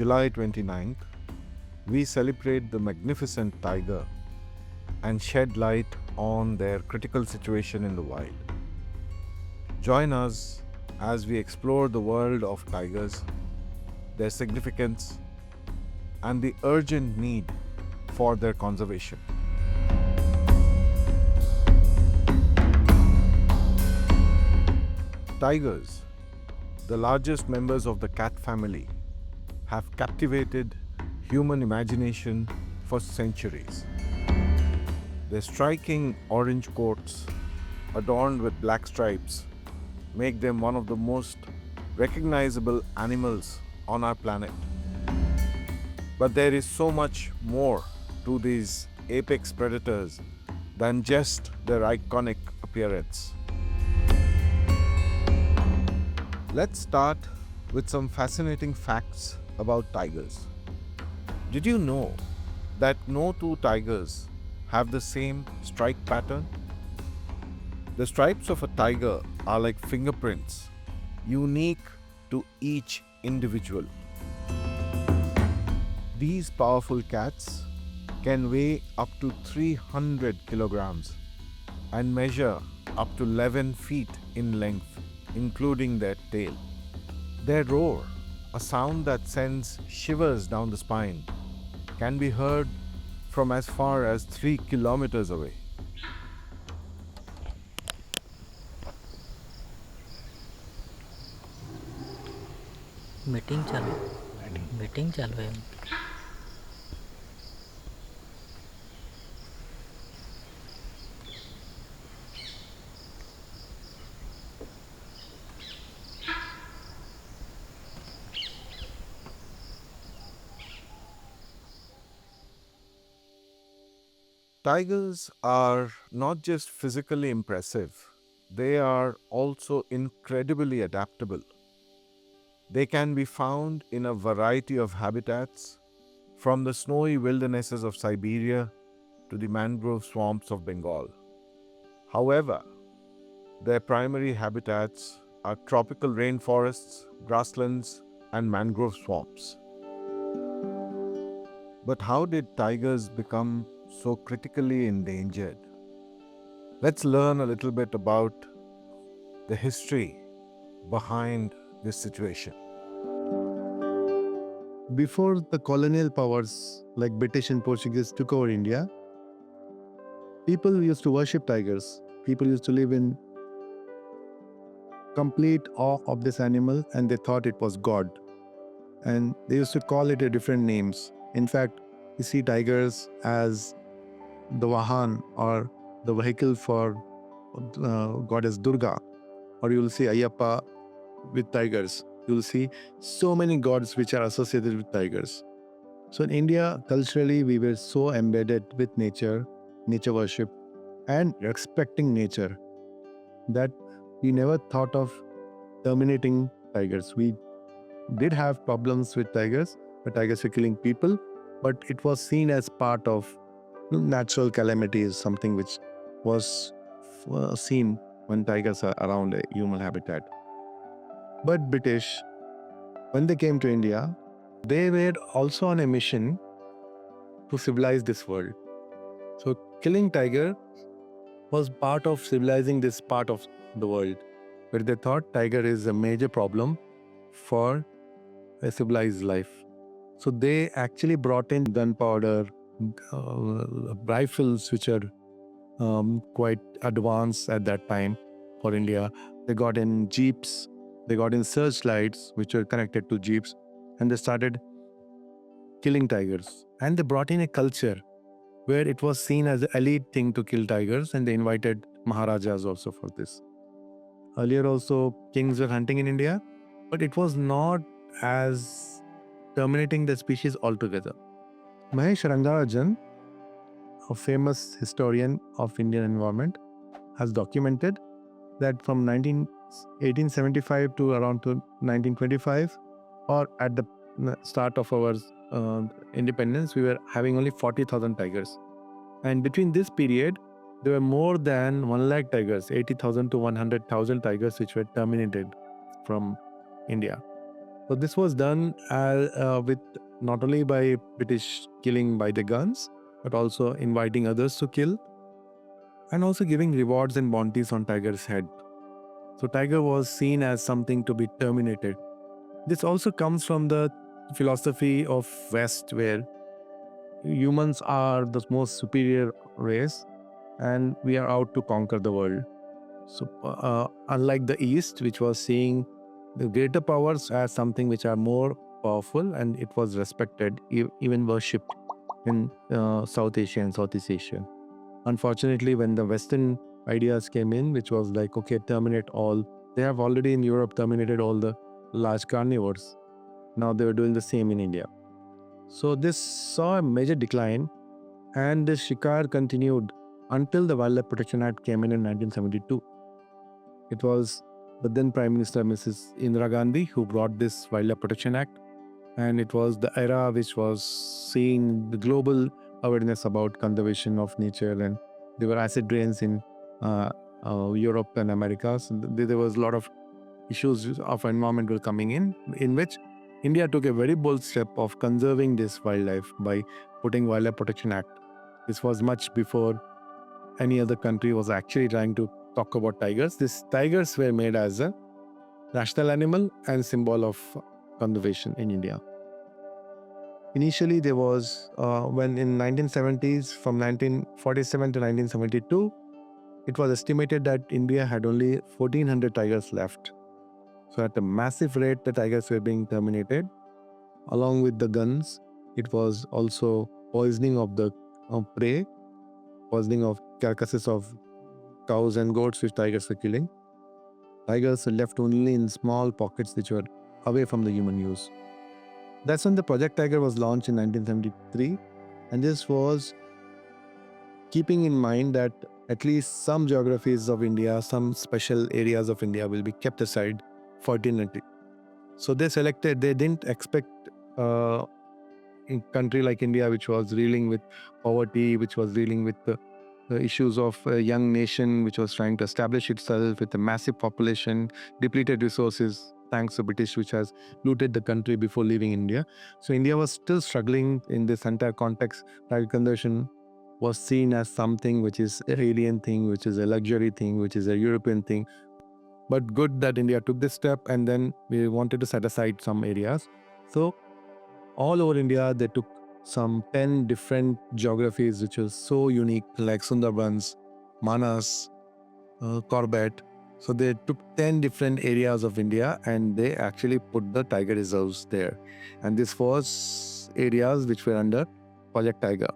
July 29th, we celebrate the magnificent tiger and shed light on their critical situation in the wild. Join us as we explore the world of tigers, their significance, and the urgent need for their conservation. Tigers, the largest members of the cat family, have captivated human imagination for centuries. Their striking orange coats, adorned with black stripes, make them one of the most recognizable animals on our planet. But there is so much more to these apex predators than just their iconic appearance. Let's start with some fascinating facts about tigers. Did you know that no two tigers have the same stripe pattern? The stripes of a tiger are like fingerprints, unique to each individual. These powerful cats can weigh up to 300 kilograms and measure up to 11 feet in length, including their tail. Their roar, a sound that sends shivers down the spine, can be heard from as far as 3 kilometers away. Meeting चालू है. Tigers are not just physically impressive, they are also incredibly adaptable. They can be found in a variety of habitats, from the snowy wildernesses of Siberia to the mangrove swamps of Bengal. However, their primary habitats are tropical rainforests, grasslands, and mangrove swamps. But how did tigers become so critically endangered? Let's learn a little bit about the history behind this situation. Before the colonial powers like British and Portuguese took over India, people used to worship tigers. People used to live in complete awe of this animal and they thought it was God. And they used to call it different names. In fact, you see tigers as the Vahan or the vehicle for goddess Durga, or you will see Ayyappa with tigers. You will see so many gods which are associated with tigers. So in India, culturally, we were so embedded with nature worship, and respecting nature that we never thought of terminating tigers. We did have problems with tigers. The tigers were killing people, but it was seen as part of natural calamities, something which was seen when tigers are around a human habitat. But British, when they came to India, they were also on a mission to civilize this world. So killing tiger was part of civilizing this part of the world, where they thought tiger is a major problem for a civilized life. So they actually brought in gunpowder, rifles which are quite advanced at that time for India. They got in jeeps, they got in searchlights which were connected to jeeps, and they started killing tigers. And they brought in a culture where it was seen as an elite thing to kill tigers, and they invited Maharajas also for this. Earlier also kings were hunting in India, but it was not as terminating the species altogether. Mahesh Rangarajan, a famous historian of Indian environment, has documented that from 1875 to around to 1925, or at the start of our independence, we were having only 40,000 tigers. And between this period, there were more than 1 lakh tigers, 80,000 to 100,000 tigers which were terminated from India. So this was done with not only by British killing by the guns, but also inviting others to kill, and also giving rewards and bounties on tiger's head. So tiger was seen as something to be terminated. This also comes from the philosophy of West, where humans are the most superior race and we are out to conquer the world. So, unlike the East, which was seeing the greater powers as something which are more powerful, and it was respected, even worshipped in South Asia and Southeast Asia. Unfortunately, when the Western ideas came in, which was like, okay, terminate all, they have already in Europe terminated all the large carnivores. Now they were doing the same in India. So this saw a major decline, and this shikar continued until the Wildlife Protection Act came in 1972. It was the then Prime Minister Mrs. Indira Gandhi who brought this Wildlife Protection Act, and it was the era which was seeing the global awareness about conservation of nature, and there were acid rains in Europe and America. So there was a lot of issues of environment were coming in which India took a very bold step of conserving this wildlife by putting Wildlife Protection Act. This was much before any other country was actually trying to talk about tigers. These tigers were made as a national animal and symbol of conservation in India. Initially, there was, when in 1970s, from 1947 to 1972, it was estimated that India had only 1,400 tigers left. So at a massive rate, the tigers were being terminated. Along with the guns, it was also poisoning of the prey, poisoning of carcasses of cows and goats which tigers were killing. Tigers were left only in small pockets which were away from the human use. That's when the Project Tiger was launched in 1973, and this was keeping in mind that at least some geographies of India, some special areas of India will be kept aside for eternity. So they didn't expect a country like India, which was dealing with poverty, which was dealing with the issues of a young nation, which was trying to establish itself with a massive population, depleted resources, thanks to British, which has looted the country before leaving India. So India was still struggling in this entire context. Tiger conservation was seen as something which is an alien thing, which is a luxury thing, which is a European thing. But good that India took this step, and then we wanted to set aside some areas. So all over India, they took some 10 different geographies which was so unique, like Sundarbans, Manas, Corbett. So they took 10 different areas of India and they actually put the tiger reserves there. And this was areas which were under Project Tiger.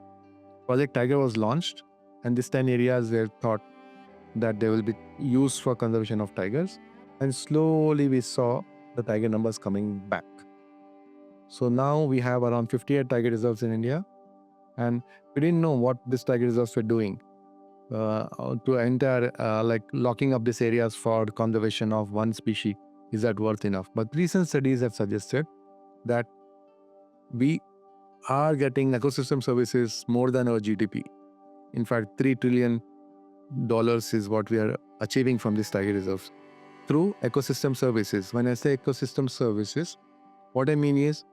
Project Tiger was launched, and these 10 areas were thought that they will be used for conservation of tigers. And slowly we saw the tiger numbers coming back. So now we have around 58 tiger reserves in India, and we didn't know what these tiger reserves were doing to enter, like locking up these areas for conservation of one species. Is that worth enough? But recent studies have suggested that we are getting ecosystem services more than our GDP. In fact, $3 trillion is what we are achieving from these tiger reserves through ecosystem services. When I say ecosystem services, what I mean is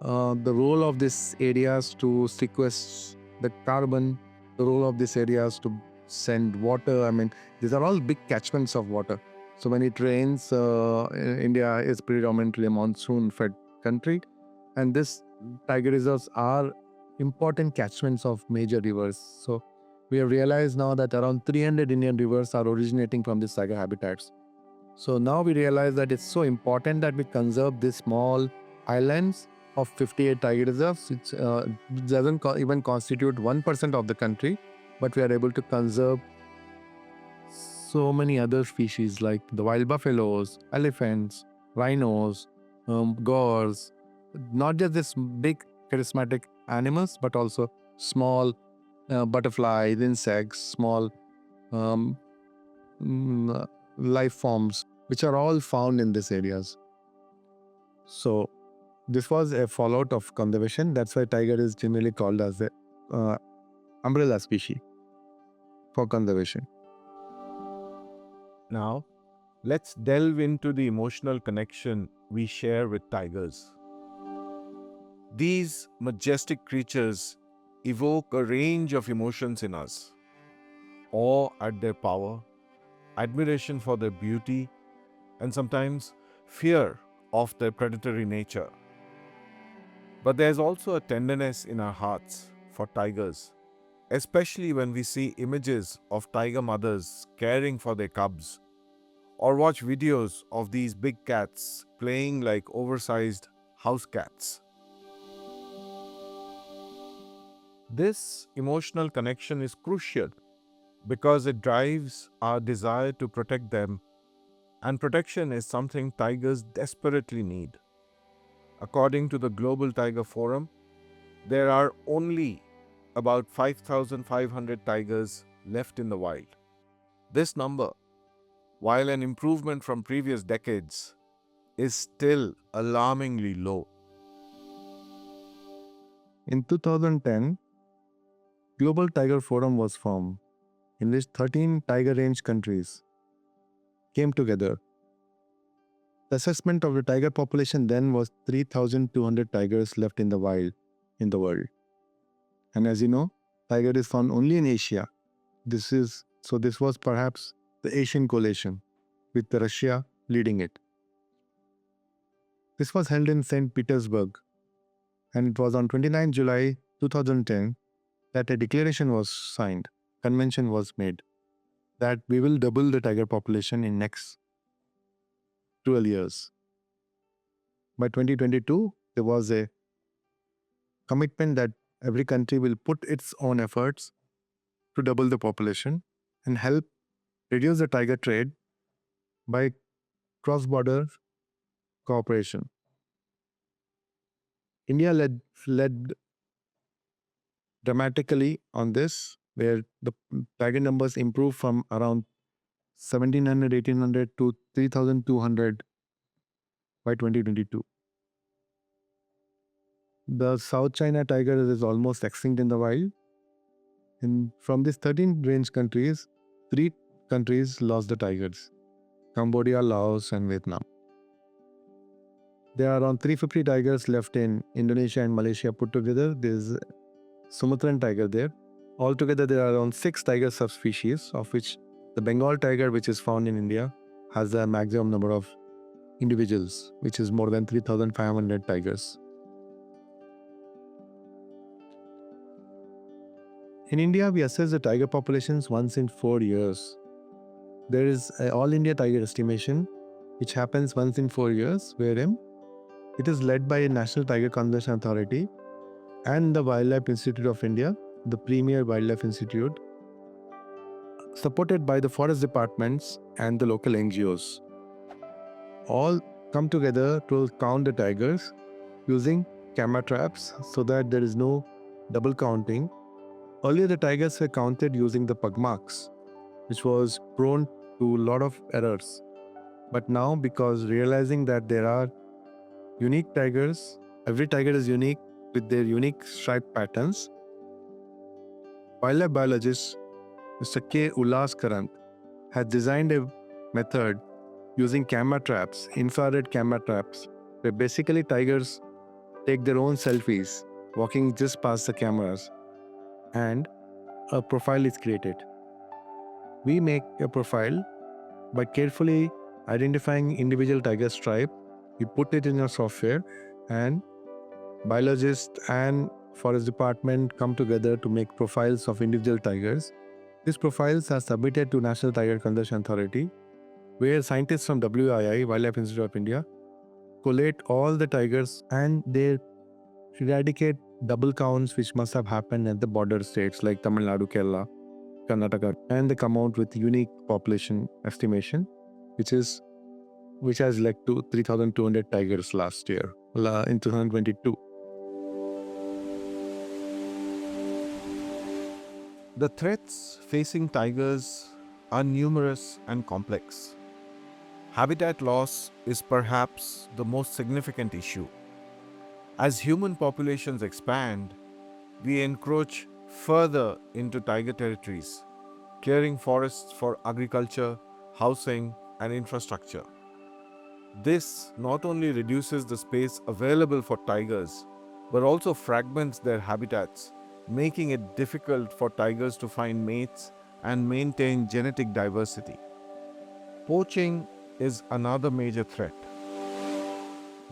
the role of these areas to sequester the carbon, the role of these areas to send water. I mean, these are all big catchments of water. So when it rains, India is predominantly a monsoon-fed country, and these tiger reserves are important catchments of major rivers. So we have realized now that around 300 Indian rivers are originating from these tiger habitats. So now we realize that it's so important that we conserve these small islands of 58 tiger reserves. It doesn't even constitute 1% of the country, but we are able to conserve so many other species like the wild buffaloes, elephants, rhinos, gores, not just this big charismatic animals, but also small butterflies, insects, small life forms, which are all found in these areas. So this was a fallout of conservation. That's why tiger is generally called as the umbrella species for conservation. Now, let's delve into the emotional connection we share with tigers. These majestic creatures evoke a range of emotions in us: awe at their power, admiration for their beauty, and sometimes fear of their predatory nature. But there's also a tenderness in our hearts for tigers, especially when we see images of tiger mothers caring for their cubs, or watch videos of these big cats playing like oversized house cats. This emotional connection is crucial because it drives our desire to protect them, and protection is something tigers desperately need. According to the Global Tiger Forum, there are only about 5,500 tigers left in the wild. This number, while an improvement from previous decades, is still alarmingly low. In 2010, Global Tiger Forum was formed, in which 13 tiger range countries came together. The assessment of the tiger population then was 3,200 tigers left in the wild in the world. And as you know, tiger is found only in Asia. This was perhaps the Asian coalition, with Russia leading it. This was held in St. Petersburg, and it was on 29 July 2010 that a declaration was signed, convention was made, that we will double the tiger population in next 12 years. By 2022, there was a commitment that every country will put its own efforts to double the population and help reduce the tiger trade by cross-border cooperation. India led dramatically on this, where the tiger numbers improved from around 1,700, 1,800 to 3,200 by 2022. The South China tiger is almost extinct in the wild. And from these 13 range countries, 3 countries lost the tigers: Cambodia, Laos, and Vietnam. There are around 350 tigers left in Indonesia and Malaysia put together. There's Sumatran tiger there. Altogether, there are around 6 tiger subspecies, of which the Bengal tiger, which is found in India, has the maximum number of individuals, which is more than 3,500 tigers. In India, we assess the tiger populations once in 4 years. There is an All India Tiger Estimation, which happens once in 4 years, wherein it is led by a National Tiger Conservation Authority and the Wildlife Institute of India, the premier wildlife institute, supported by the forest departments and the local NGOs. All come together to count the tigers using camera traps so that there is no double counting. Earlier, the tigers were counted using the pug marks, which was prone to a lot of errors. But now, because realizing that there are unique tigers, every tiger is unique with their unique stripe patterns, wildlife biologist Mr. K. Ullas Karant has designed a method using camera traps, infrared camera traps, where basically tigers take their own selfies walking just past the cameras, and a profile is created. We make a profile by carefully identifying individual tiger stripe. We put it in our software, and biologists and forest department come together to make profiles of individual tigers. These profiles are submitted to National Tiger Conservation Authority, where scientists from WII, Wildlife Institute of India, collate all the tigers and they eradicate double counts which must have happened at the border states like Tamil Nadu, Kerala, Karnataka, and they come out with unique population estimation, which has led to 3,200 tigers last year, in 2022. The threats facing tigers are numerous and complex. Habitat loss is perhaps the most significant issue. As human populations expand, we encroach further into tiger territories, clearing forests for agriculture, housing, and infrastructure. This not only reduces the space available for tigers, but also fragments their habitats, making it difficult for tigers to find mates and maintain genetic diversity. Poaching is another major threat.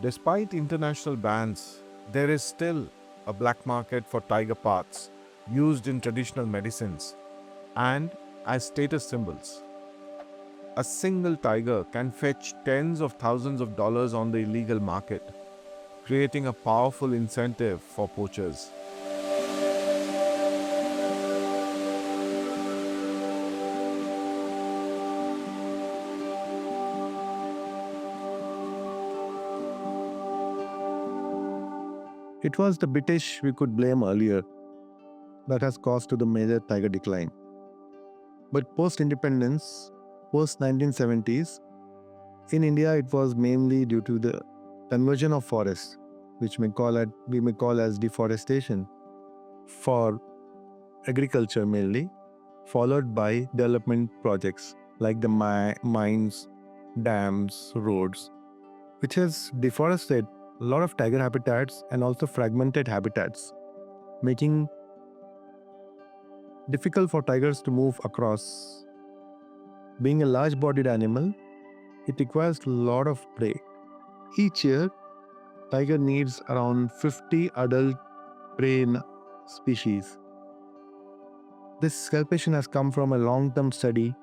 Despite international bans, there is still a black market for tiger parts used in traditional medicines and as status symbols. A single tiger can fetch tens of thousands of dollars on the illegal market, creating a powerful incentive for poachers. It was the British we could blame earlier that has caused to the major tiger decline. But post-independence, post-1970s, in India it was mainly due to the conversion of forests, which we may call as deforestation, for agriculture mainly, followed by development projects like the mines, dams, roads, which has deforested a lot of tiger habitats and also fragmented habitats, making difficult for tigers to move across. Being a large-bodied animal, it requires a lot of prey. Each year, tiger needs around 50 adult prey species. This calculation has come from a long-term study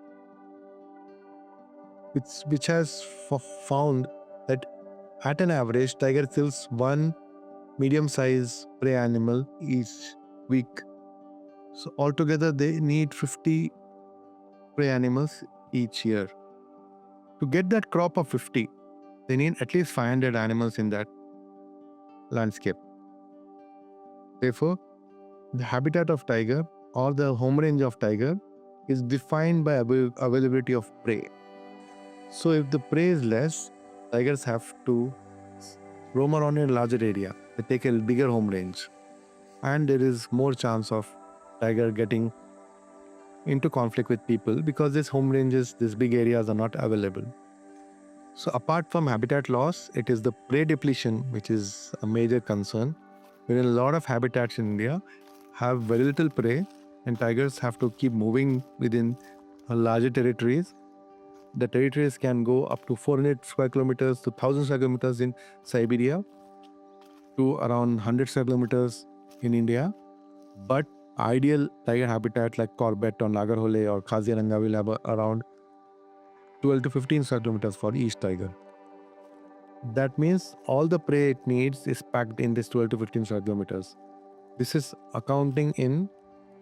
which has found that at an average, tiger kills one medium-sized prey animal each week. So altogether, they need 50 prey animals each year. To get that crop of 50, they need at least 500 animals in that landscape. Therefore, the habitat of tiger or the home range of tiger is defined by availability of prey. So if the prey is less, tigers have to roam around in a larger area. They take a bigger home range. And there is more chance of tiger getting into conflict with people because these home ranges, these big areas are not available. So apart from habitat loss, it is the prey depletion which is a major concern. Wherein a lot of habitats in India have very little prey and tigers have to keep moving within larger territories. The territories can go up to 400 square kilometers to 1000 square kilometers in Siberia to around 100 square kilometers in India. But ideal tiger habitat like Corbett or Nagarhole or Kaziranga will have around 12 to 15 square kilometers for each tiger. That means all the prey it needs is packed in this 12 to 15 square kilometers. This is accounting in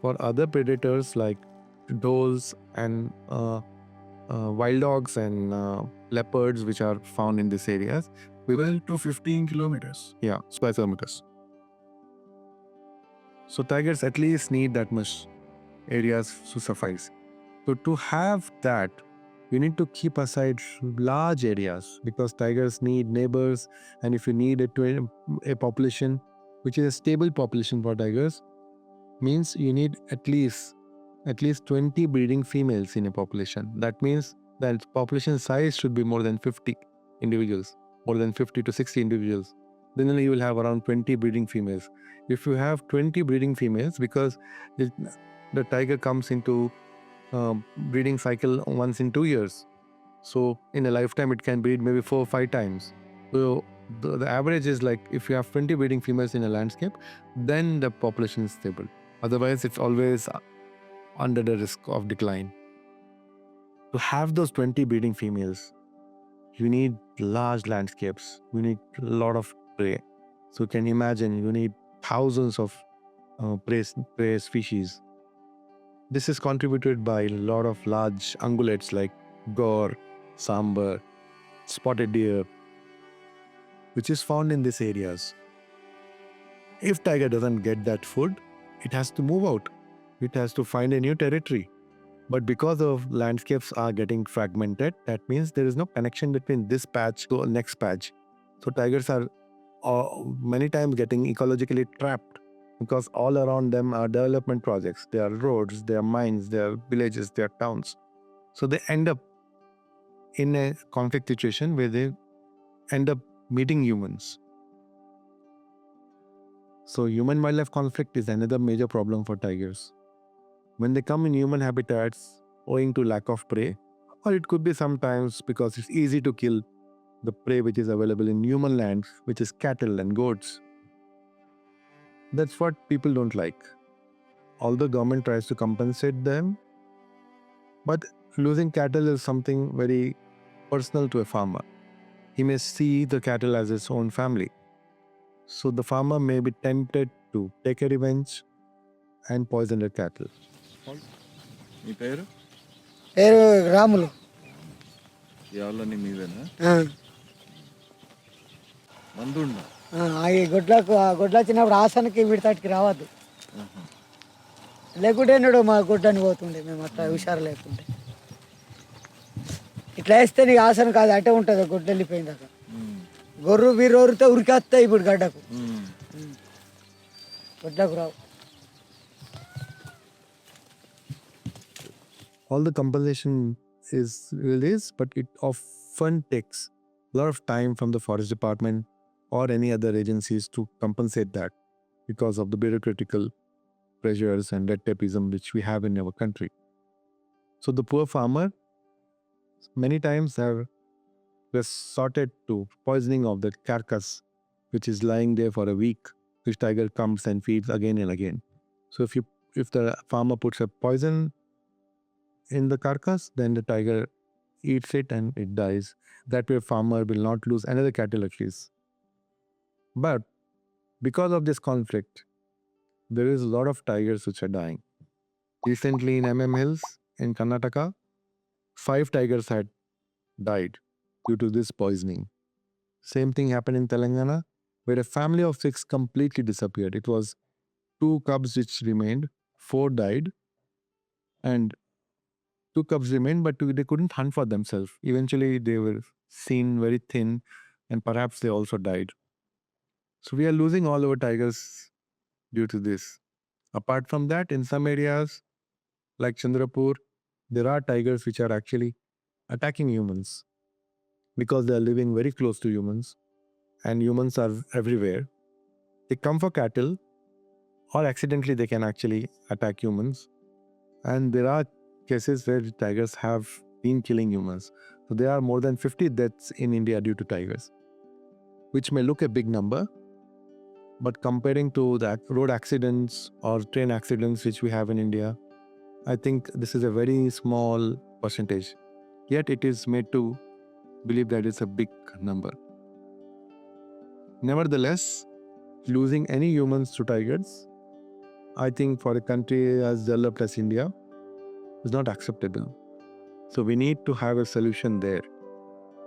for other predators like does and wild dogs and leopards which are found in these areas. 12 to 15 kilometers. Yeah, square kilometers. So tigers at least need that much areas to suffice. So to have that, you need to keep aside large areas because tigers need neighbors, and if you need a population which is a stable population for tigers, means you need at least 20 breeding females in a population. That means that population size should be more than 50 individuals, more than 50 to 60 individuals. Then you will have around 20 breeding females. If you have 20 breeding females, because the tiger comes into breeding cycle once in 2 years. So in a lifetime, it can breed maybe 4 or 5 times. So the average is like if you have 20 breeding females in a landscape, then the population is stable. Otherwise, it's always under the risk of decline. To have those 20 breeding females, you need large landscapes. You need a lot of prey. So you can imagine you need thousands of prey species. This is contributed by a lot of large ungulates like gaur, sambar, spotted deer, which is found in these areas. If tiger doesn't get that food, it has to move out. It has to find a new territory. But because of landscapes are getting fragmented, that means there is no connection between this patch to the next patch. So tigers are many times getting ecologically trapped because all around them are development projects. There are roads, there are mines, there are villages, there are towns. So they end up in a conflict situation where they end up meeting humans. So human-wildlife conflict is another major problem for tigers. When they come in human habitats owing to lack of prey, or it could be sometimes because it's easy to kill the prey which is available in human lands, which is cattle and goats. That's what people don't like. Although government tries to compensate them, but losing cattle is something very personal to a farmer. He may see the cattle as his own family. So the farmer may be tempted to take a revenge and poison the cattle. మీ పేరు పేరు రాములు. ఎవరిని మీవేనా మందుండ ఈ గొడ్లకు ఆ గొడ్ల వచ్చినప్పుడు ఆసనకి విడతాటికి రావద్దు, లేకుంటే నాడు మా గొడ్డని పోతుండే మేము అట్లా హుషారు లేకుంటే. ఇట్లా వేస్తే నీకు ఆసనం కాదు, అటే ఉంటుంది గొడ్డు వెళ్ళిపోయింది అక్కడ. గొర్రు వీరొరితే ఉరికేస్తాయి ఇప్పుడు గడ్డకు, గొడ్లకు రావు. All the compensation is released, but it often takes a lot of time from the forest department or any other agencies to compensate that because of the bureaucratical pressures and red tapeism which we have in our country. So the poor farmer many times have resorted to poisoning of the carcass which is lying there for a week, which tiger comes and feeds again and again. So if the farmer puts a poison in the carcass, then the tiger eats it and it dies. That way farmer will not lose another cattle at least. But because of this conflict, there is a lot of tigers which are dying. Recently in MM Hills in Karnataka, 5 tigers had died due to this poisoning. Same thing happened in Telangana, where a family of 6 completely disappeared. It was 2 cubs which remained, 4 died, and 2 cubs remained, but they couldn't hunt for themselves. Eventually, they were seen very thin, and perhaps they also died. So we are losing all our tigers due to this. Apart from that, in some areas like Chandrapur, there are tigers which are actually attacking humans because they are living very close to humans, and humans are everywhere. They come for cattle, or accidentally they can actually attack humans. And there are cases where tigers have been killing humans. So there are more than 50 deaths in India due to tigers, which may look a big number, but comparing to the road accidents or train accidents which we have in India, I think this is a very small percentage. Yet it is made to believe that it's a big number. Nevertheless, losing any humans to tigers, I think for a country as developed as India, is not acceptable. So we need to have a solution there.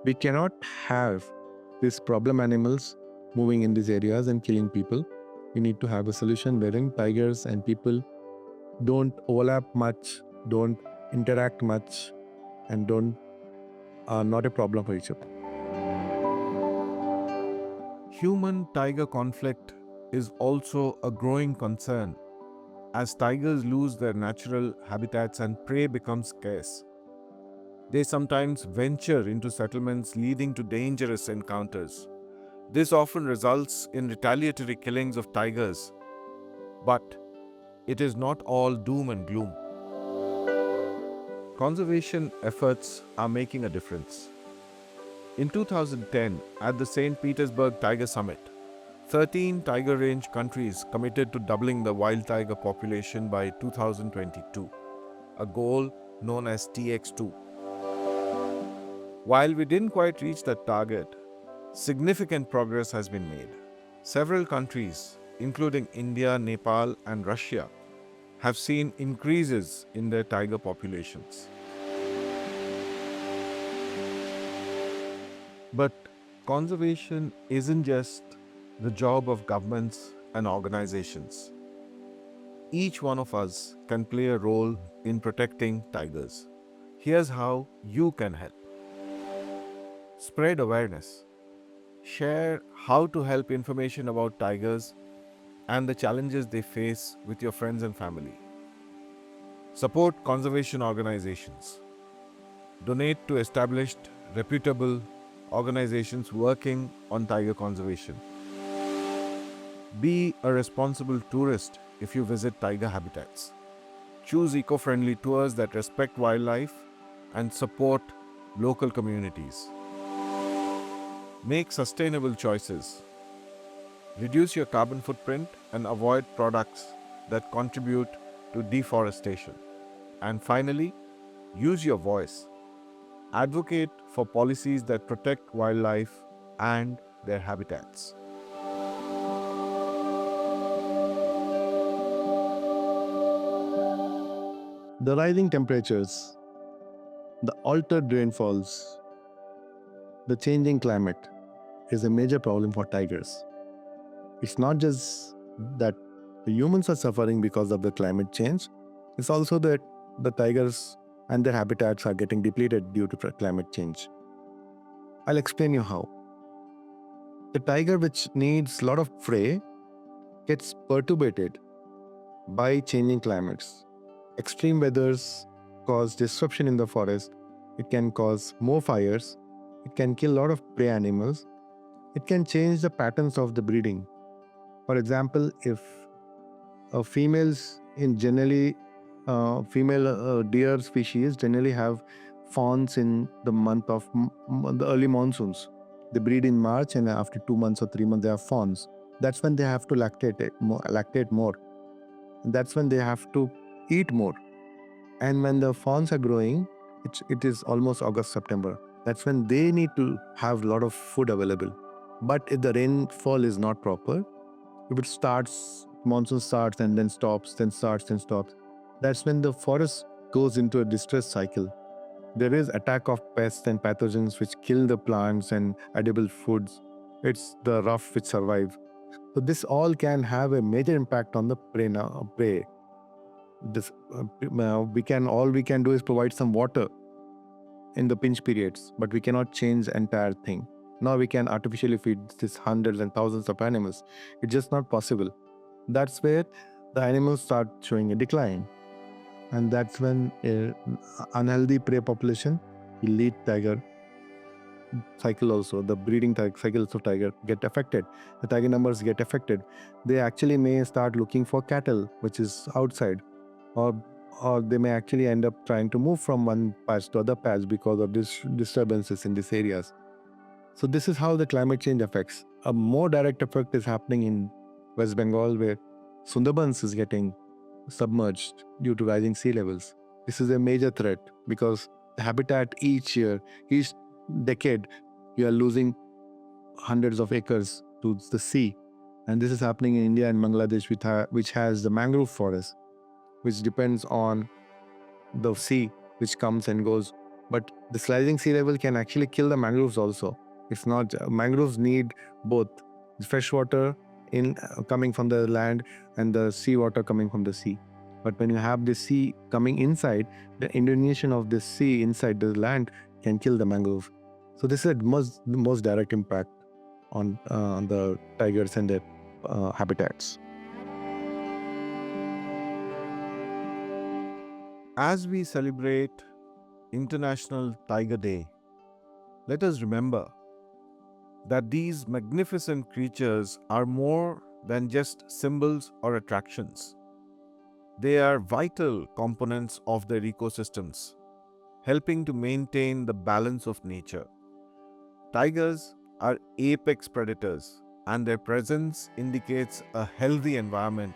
We cannot have these problem animals moving in these areas and killing people. We need to have a solution wherein tigers and people don't overlap much, don't interact much, and are not a problem for each other. Human-tiger conflict is also a growing concern as tigers lose their natural habitats and prey becomes scarce. They sometimes venture into settlements leading to dangerous encounters. This often results in retaliatory killings of tigers. But it is not all doom and gloom. Conservation efforts are making a difference. In 2010, at the St. Petersburg Tiger Summit, 13 tiger range countries committed to doubling the wild tiger population by 2022, a goal known as TX2. While we didn't quite reach that target, significant progress has been made. Several countries, including India, Nepal, and Russia, have seen increases in their tiger populations. But conservation isn't just the job of governments and organizations. Each one of us can play a role in protecting tigers. Here's how you can help. Spread awareness. Share how to help information about tigers and the challenges they face with your friends and family. Support conservation organizations. Donate to established, reputable organizations working on tiger conservation. Be a responsible tourist if you visit tiger habitats. Choose eco-friendly tours that respect wildlife and support local communities. Make sustainable choices. Reduce your carbon footprint and avoid products that contribute to deforestation. And finally, use your voice. Advocate for policies that protect wildlife and their habitats. The rising temperatures, the altered rainfalls, the changing climate is a major problem for tigers. It's not just that the humans are suffering because of the climate change, it's also that the tigers and their habitats are getting depleted due to climate change. I'll explain you how. The tiger, which needs a lot of prey, gets perturbated by changing climates. Extreme weathers cause disruption in the forest. It can cause more fires. It can kill a lot of prey animals. It can change the patterns of the breeding. For example, if females in generally female deer species generally have fawns in the month of the early monsoons. They breed in March, and after 2 months or 3 months, they have fawns. That's when they have to lactate more. And that's when they have to eat more. And when the fawns are growing, it is almost August, September. That's when they need to have a lot of food available. But if the rainfall is not proper, if it starts, monsoon starts and then stops, then starts, then stops, that's when the forest goes into a distress cycle. There is attack of pests and pathogens which kill the plants and edible foods. It's the rough which survive. So this all can have a major impact on the prey. This all we can do is provide some water in the pinch periods, but we cannot change the entire thing. Now we can artificially feed this hundreds and thousands of animals. It's just not possible. That's where the animals start showing a decline. And that's when unhealthy prey population will lead tiger cycle also. The breeding cycles of tiger get affected. The tiger numbers get affected. They actually may start looking for cattle, which is outside. Or they may actually end up trying to move from one patch to other patch because of disturbances in these areas. So this is how the climate change affects. A more direct effect is happening in West Bengal, where Sundarbans is getting submerged due to rising sea levels. This is a major threat because the habitat each year, each decade, you are losing hundreds of acres to the sea. And this is happening in India and Bangladesh, which has the mangrove forest, which depends on the sea, which comes and goes. But this rising sea level can actually kill the mangroves also. It's not, mangroves need both fresh water coming from the land and the sea water coming from the sea. But when you have the sea coming inside, the indonation of the sea inside the land can kill the mangrove. So this is the most direct impact on the tigers and their habitats. As we celebrate International Tiger Day, let us remember that these magnificent creatures are more than just symbols or attractions. They are vital components of their ecosystems, helping to maintain the balance of nature. Tigers are apex predators, and their presence indicates a healthy environment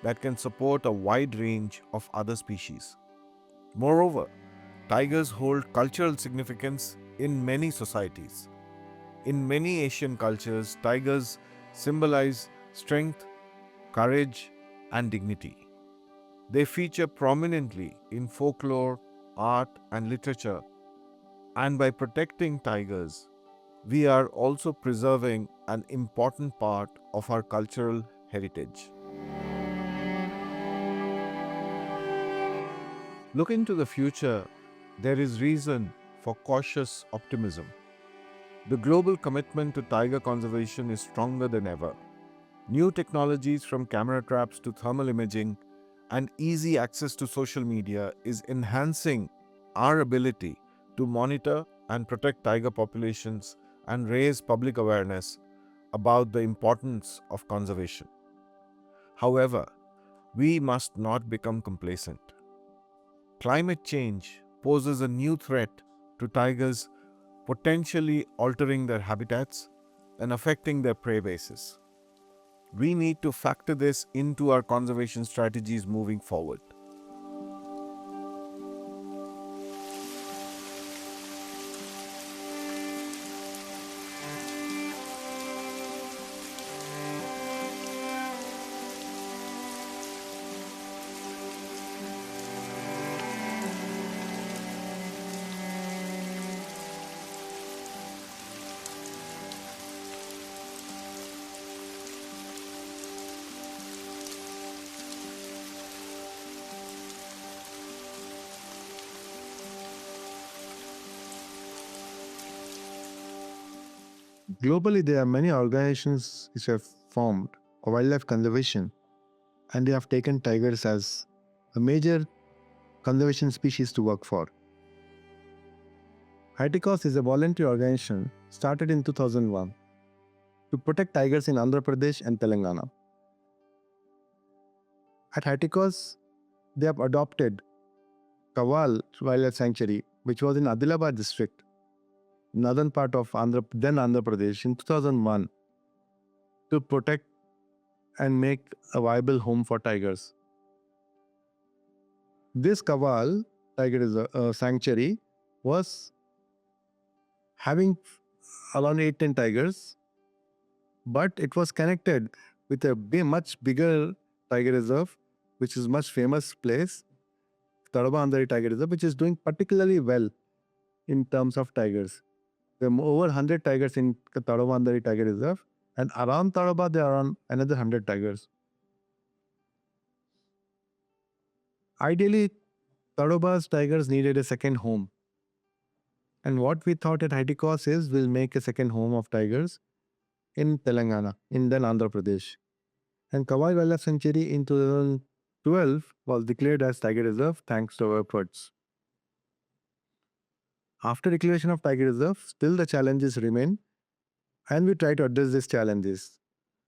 that can support a wide range of other species. Moreover, tigers hold cultural significance in many societies. In many Asian cultures, tigers symbolize strength, courage, and dignity. They feature prominently in folklore, art, and literature. And by protecting tigers, we are also preserving an important part of our cultural heritage. Looking to the future, there is reason for cautious optimism. The global commitment to tiger conservation is stronger than ever. New technologies from camera traps to thermal imaging and easy access to social media is enhancing our ability to monitor and protect tiger populations and raise public awareness about the importance of conservation. However, we must not become complacent. Climate change poses a new threat to tigers, potentially altering their habitats and affecting their prey bases. We need to factor this into our conservation strategies moving forward. Globally, there are many organizations which have formed for wildlife conservation, and they have taken tigers as a major conservation species to work for. HYTICOS is a voluntary organization started in 2001 to protect tigers in Andhra Pradesh and Telangana. At HYTICOS, they have adopted Kawal Wildlife Sanctuary, which was in Adilabad district, northern part of Andhra Pradesh, in 2001 to protect and make a viable home for tigers. This Kawal Tiger Sanctuary was having around 8-10 tigers, but it was connected with a much bigger tiger reserve, which is much famous place, Tadoba Andhari Tiger Reserve, which is doing particularly well in terms of tigers. There are over 100 tigers in Tadoba Andhari Tiger Reserve, and around Tadoba there are around another 100 tigers. Ideally, Tadoba's tigers needed a second home. And what we thought at HYTICOS is we'll make a second home of tigers in Telangana, in then Andhra Pradesh. And Kawai Wildlife Sanctuary in 2012 was declared as Tiger Reserve thanks to our efforts. After declaration of Tiger Reserve, still the challenges remain, and we try to address these challenges.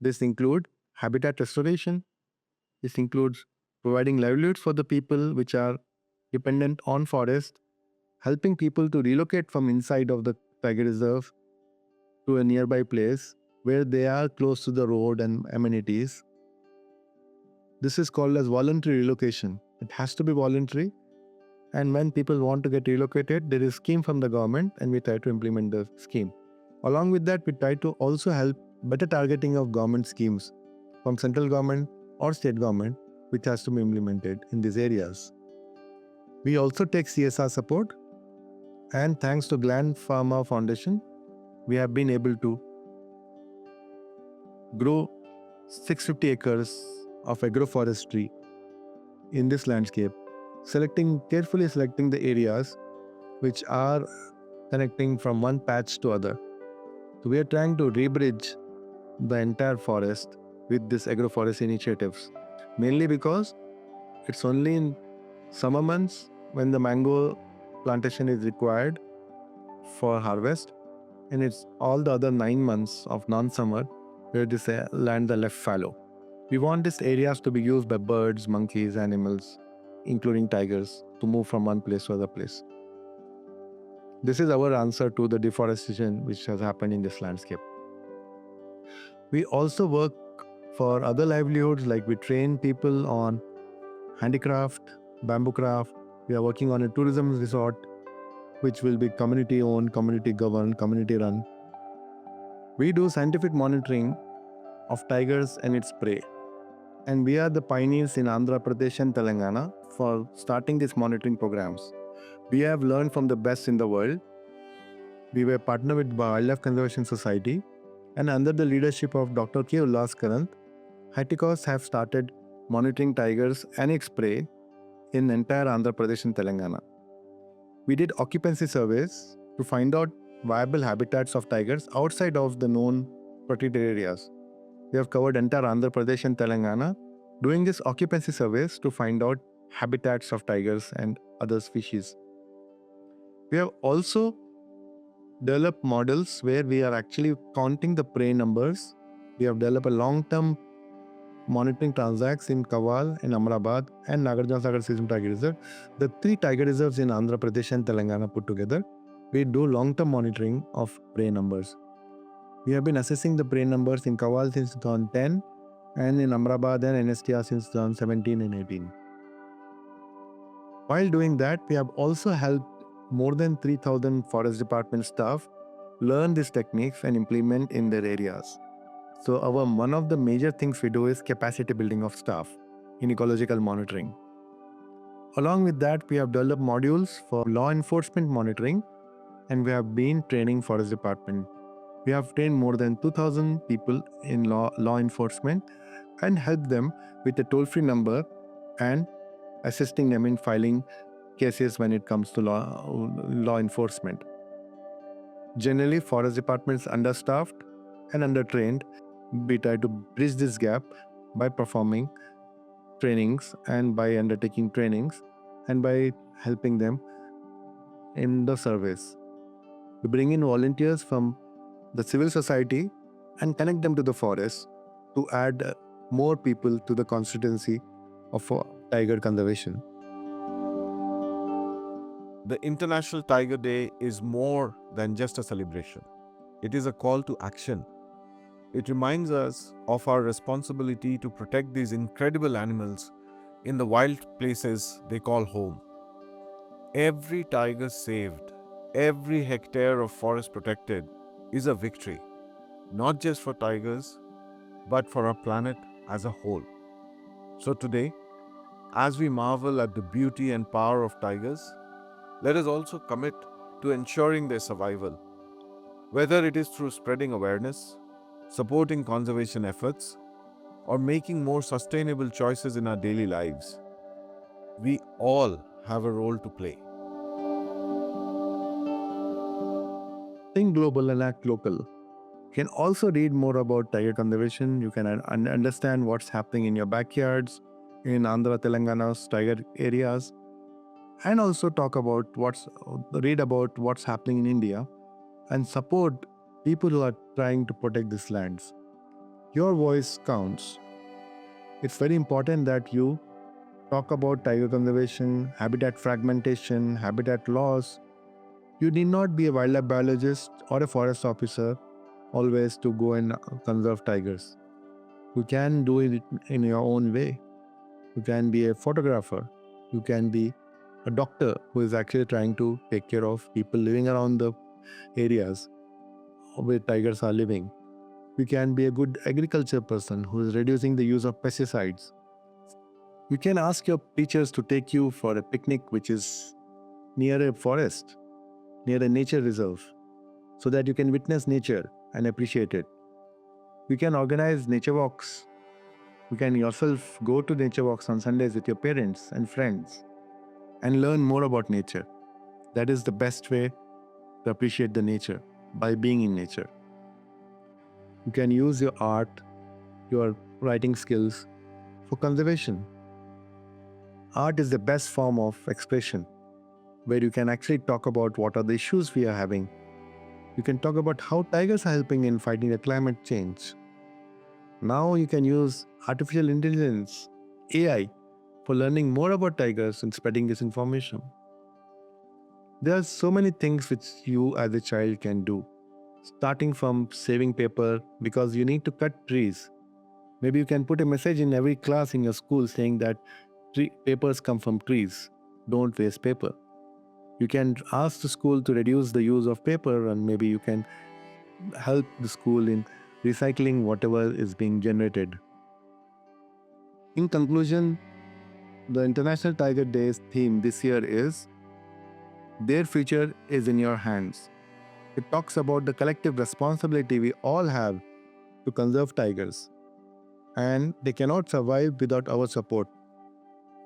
This include habitat restoration. This includes providing livelihoods for the people which are dependent on forest, helping people to relocate from inside of the Tiger Reserve to a nearby place where they are close to the road and amenities. This is called as voluntary relocation. It has to be voluntary, and when people want to get relocated, there is a scheme from the government and we try to implement the scheme. Along with that, we try to also help better targeting of government schemes from central government or state government, which has to be implemented in these areas. We also take CSR support, and thanks to Gland Pharma Foundation, we have been able to grow 650 acres of agroforestry in this landscape, carefully selecting the areas which are connecting from one patch to other. So we are trying to rebridge the entire forest with this agroforest initiatives, mainly because it's only in summer months when the mango plantation is required for harvest, and it's all the other 9 months of non-summer where this land is left fallow. We want these areas to be used by birds, monkeys, animals, including tigers, to move from one place to other place. This is our answer to the deforestation which has happened in this landscape. We also work for other livelihoods, like we train people on handicraft, bamboo craft. We are working on a tourism resort which will be community owned, community governed, community run. We do scientific monitoring of tigers and its prey. And we are the pioneers in Andhra Pradesh and Telangana for starting these monitoring programs. We have learned from the best in the world. We were partnered with Wildlife Conservation Society, and under the leadership of Dr. K. Ullas Karanth, HYTICOS have started monitoring tigers and its prey in entire Andhra Pradesh and Telangana. We did occupancy surveys to find out viable habitats of tigers outside of the known protected areas. We have covered entire Andhra Pradesh and Telangana doing these occupancy surveys to find out habitats of tigers and other species. We have also developed models where we are actually counting the prey numbers. We have developed a long-term monitoring transacts in Kawal, in Amrabad, and Nagarjuna Sagar Season Tiger Reserve. The 3 tiger reserves in Andhra Pradesh and Telangana put together, we do long-term monitoring of prey numbers. We have been assessing the prey numbers in Kawal since 2010 and in Amrabad and NSTR since 2017 and 18. While doing that, we have also helped more than 3,000 forest department staff learn these techniques and implement in their areas. So one of the major things we do is capacity building of staff in ecological monitoring. Along with that, we have developed modules for law enforcement monitoring, and we have been training forest department. We have trained more than 2,000 people in law enforcement and helped them with a toll-free number and assisting them in filing cases when it comes to law enforcement. Generally, forest departments understaffed and undertrained. We try to bridge this gap by performing trainings and by undertaking trainings and by helping them in the service. We bring in volunteers from the civil society and connect them to the forest to add more people to the constituency of tiger conservation. The International Tiger Day is more than just a celebration. It is a call to action. It reminds us of our responsibility to protect these incredible animals in the wild places they call home. Every tiger saved, every hectare of forest protected is a victory, not just for tigers, but for our planet as a whole. So today, as we marvel at the beauty and power of tigers, let us also commit to ensuring their survival, whether it is through spreading awareness, supporting conservation efforts, or making more sustainable choices in our daily lives. We all have a role to play. Think global and act local. You can also read more about tiger conservation. You can understand what's happening in your backyards, in Andhra, Telangana's tiger areas, and also read about what's happening in India and support people who are trying to protect these lands. Your voice counts. It's very important that you talk about tiger conservation, habitat fragmentation, habitat loss. You need not be a wildlife biologist or a forest officer always to go and conserve tigers. You can do it in your own way. You can be a photographer. You can be a doctor who is actually trying to take care of people living around the areas where tigers are living. You can be a good agriculture person who is reducing the use of pesticides. You can ask your teachers to take you for a picnic which is near a forest, near a nature reserve, so that you can witness nature and appreciate it. You can organize nature walks. You can yourself go to nature walks on Sundays with your parents and friends and learn more about nature. That is the best way to appreciate the nature, by being in nature. You can use your art, your writing skills for conservation. Art is the best form of expression where you can actually talk about what are the issues we are having. You can talk about how tigers are helping in fighting the climate change. Now you can use artificial intelligence, AI, for learning more about tigers and spreading this information. There are so many things which you as a child can do, starting from saving paper because you need to cut trees. Maybe you can put a message in every class in your school saying that papers come from trees. Don't waste paper. You can ask the school to reduce the use of paper, and maybe you can help the school in recycling whatever is being generated. In conclusion, the International Tiger Day's theme this year is "Their future is in your hands." It talks about the collective responsibility we all have to conserve tigers, and they cannot survive without our support.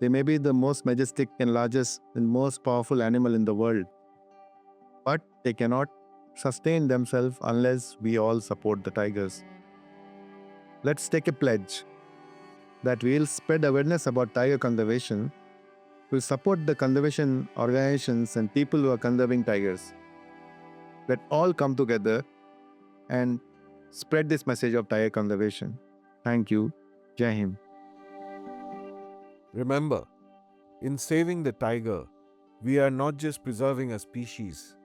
They may be the most majestic and largest and most powerful animal in the world, but they cannot sustain themselves unless we all support the tigers. Let's take a pledge that we'll spread awareness about tiger conservation. We'll support the conservation organizations and people who are conserving tigers. Let all come together and spread this message of tiger conservation. Thank you. Jai Hind. Remember, in saving the tiger, we are not just preserving a species,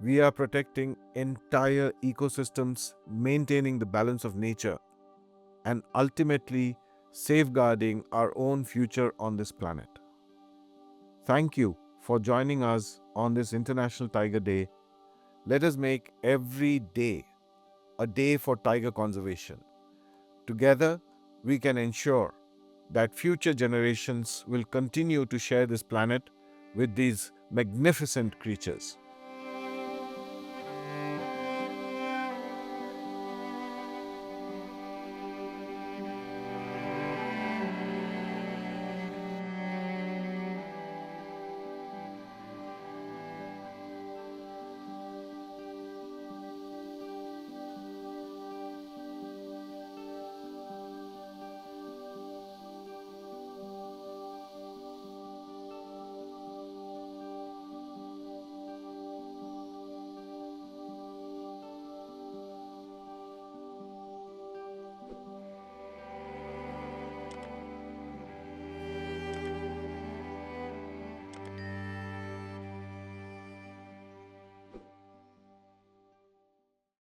we are protecting entire ecosystems, maintaining the balance of nature, and ultimately safeguarding our own future on this planet. Thank you for joining us on this International Tiger Day. Let us make every day a day for tiger conservation. Together, we can ensure that future generations will continue to share this planet with these magnificent creatures.